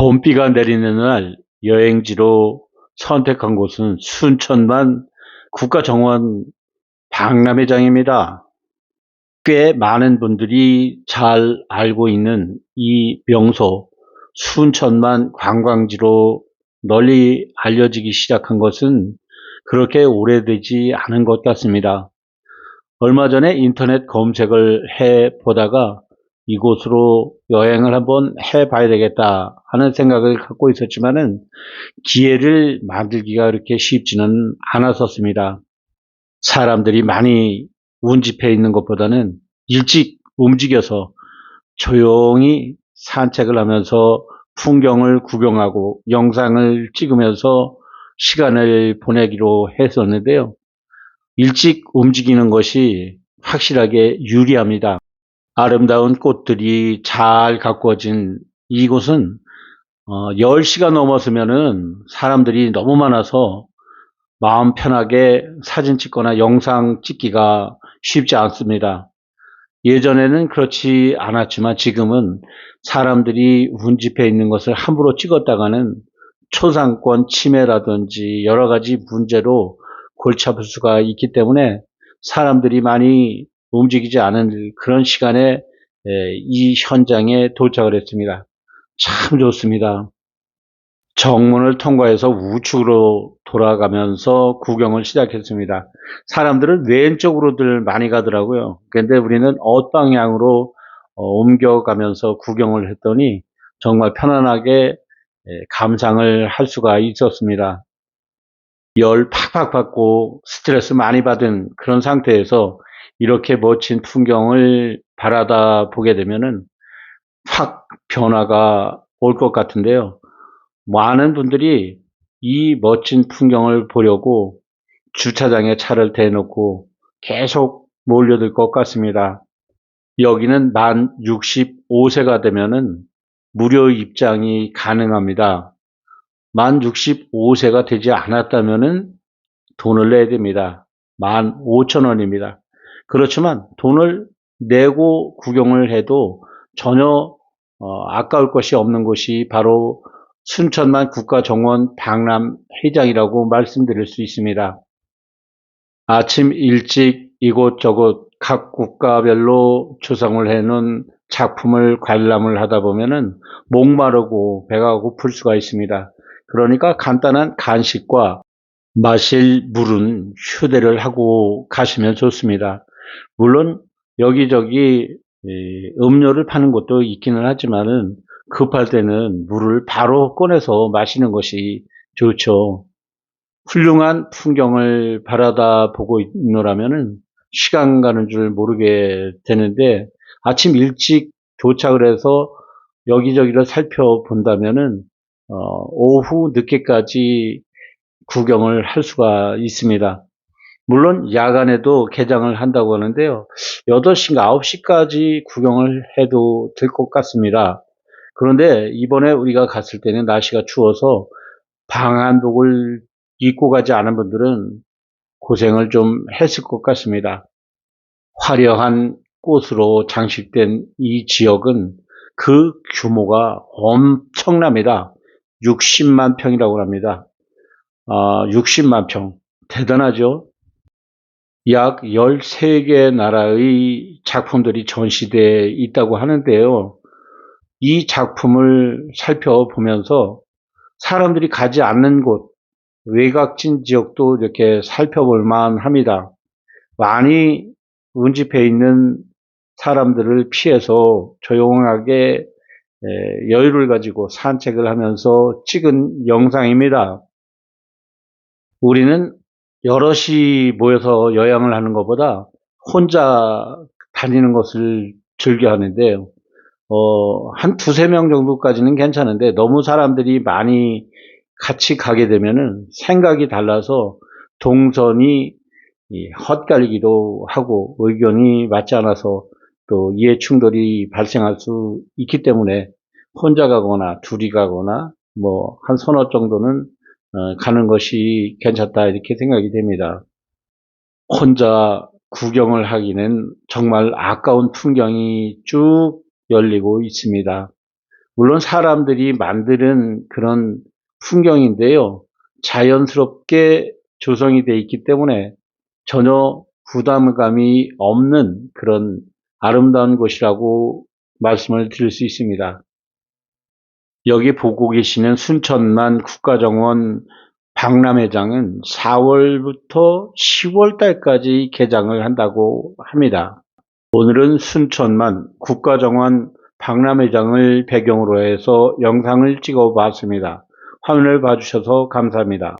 봄비가 내리는 날 여행지로 선택한 곳은 순천만 국가정원 박람회장입니다. 꽤 많은 분들이 잘 알고 있는 이 명소 순천만 관광지로 널리 알려지기 시작한 것은 그렇게 오래되지 않은 것 같습니다. 얼마 전에 인터넷 검색을 해 보다가 이곳으로 여행을 한번 해 봐야 되겠다 하는 생각을 갖고 있었지만은 기회를 만들기가 그렇게 쉽지는 않았었습니다. 사람들이 많이 운집해 있는 것보다는 일찍 움직여서 조용히 산책을 하면서 풍경을 구경하고 영상을 찍으면서 시간을 보내기로 했었는데요. 일찍 움직이는 것이 확실하게 유리합니다. 아름다운 꽃들이 잘 가꾸어진 이곳은 10시가 넘었으면은 사람들이 너무 많아서 마음 편하게 사진 찍거나 영상 찍기가 쉽지 않습니다. 예전에는 그렇지 않았지만 지금은 사람들이 운집해 있는 것을 함부로 찍었다가는 초상권 침해라든지 여러 가지 문제로 골치 아플 수가 있기 때문에 사람들이 많이 움직이지 않은 그런 시간에 이 현장에 도착을 했습니다. 참 좋습니다. 정문을 통과해서 우측으로 돌아가면서 구경을 시작했습니다. 사람들은 왼쪽으로들 많이 가더라고요. 그런데 우리는 엇방향으로 옮겨가면서 구경을 했더니 정말 편안하게 감상을 할 수가 있었습니다. 열 팍팍 받고 스트레스 많이 받은 그런 상태에서 이렇게 멋진 풍경을 바라다 보게 되면은 확 변화가 올 것 같은데요. 많은 분들이 이 멋진 풍경을 보려고 주차장에 차를 대놓고 계속 몰려들 것 같습니다. 여기는 만 65세가 되면은 무료 입장이 가능합니다. 만 65세가 되지 않았다면은 돈을 내야 됩니다. 15,000원입니다. 그렇지만 돈을 내고 구경을 해도 전혀 아까울 것이 없는 곳이 바로 순천만 국가정원 박람회장이라고 말씀드릴 수 있습니다. 아침 일찍 이곳저곳 각 국가별로 조성을 해놓은 작품을 관람을 하다 보면은 목마르고 배가 고플 수가 있습니다. 그러니까 간단한 간식과 마실 물은 휴대를 하고 가시면 좋습니다. 물론 여기저기 음료를 파는 곳도 있기는 하지만은 급할 때는 물을 바로 꺼내서 마시는 것이 좋죠. 훌륭한 풍경을 바라다 보고 있노라면은 시간 가는 줄 모르게 되는데 아침 일찍 도착을 해서 여기저기를 살펴본다면은 오후 늦게까지 구경을 할 수가 있습니다. 물론 야간에도 개장을 한다고 하는데요. 8시인가 9시까지 구경을 해도 될 것 같습니다. 그런데 이번에 우리가 갔을 때는 날씨가 추워서 방한복을 입고 가지 않은 분들은 고생을 좀 했을 것 같습니다. 화려한 꽃으로 장식된 이 지역은 그 규모가 엄청납니다. 60만 평이라고 합니다. 60만 평. 대단하죠? 약 13개 나라의 작품들이 전시되어 있다고 하는데요. 이 작품을 살펴보면서 사람들이 가지 않는 곳, 외곽진 지역도 이렇게 살펴볼 만합니다. 많이 운집해 있는 사람들을 피해서 조용하게 여유를 가지고 산책을 하면서 찍은 영상입니다. 우리는 여럿이 모여서 여행을 하는 것보다 혼자 다니는 것을 즐겨 하는데요. 한 두세 명 정도까지는 괜찮은데 너무 사람들이 많이 같이 가게 되면은 생각이 달라서 동선이 헛갈리기도 하고 의견이 맞지 않아서 또 이해 충돌이 발생할 수 있기 때문에 혼자 가거나 둘이 가거나 뭐 한 서너 정도는 가는 것이 괜찮다 이렇게 생각이 됩니다. 혼자 구경을 하기는 정말 아까운 풍경이 쭉 열리고 있습니다. 물론 사람들이 만드는 그런 풍경인데요. 자연스럽게 조성이 되어 있기 때문에 전혀 부담감이 없는 그런 아름다운 곳이라고 말씀을 드릴 수 있습니다. 여기 보고 계시는 순천만 국가정원 박람회장은 4월부터 10월 달까지 개장을 한다고 합니다. 오늘은 순천만 국가정원 박람회장을 배경으로 해서 영상을 찍어 봤습니다. 화면을 봐주셔서 감사합니다.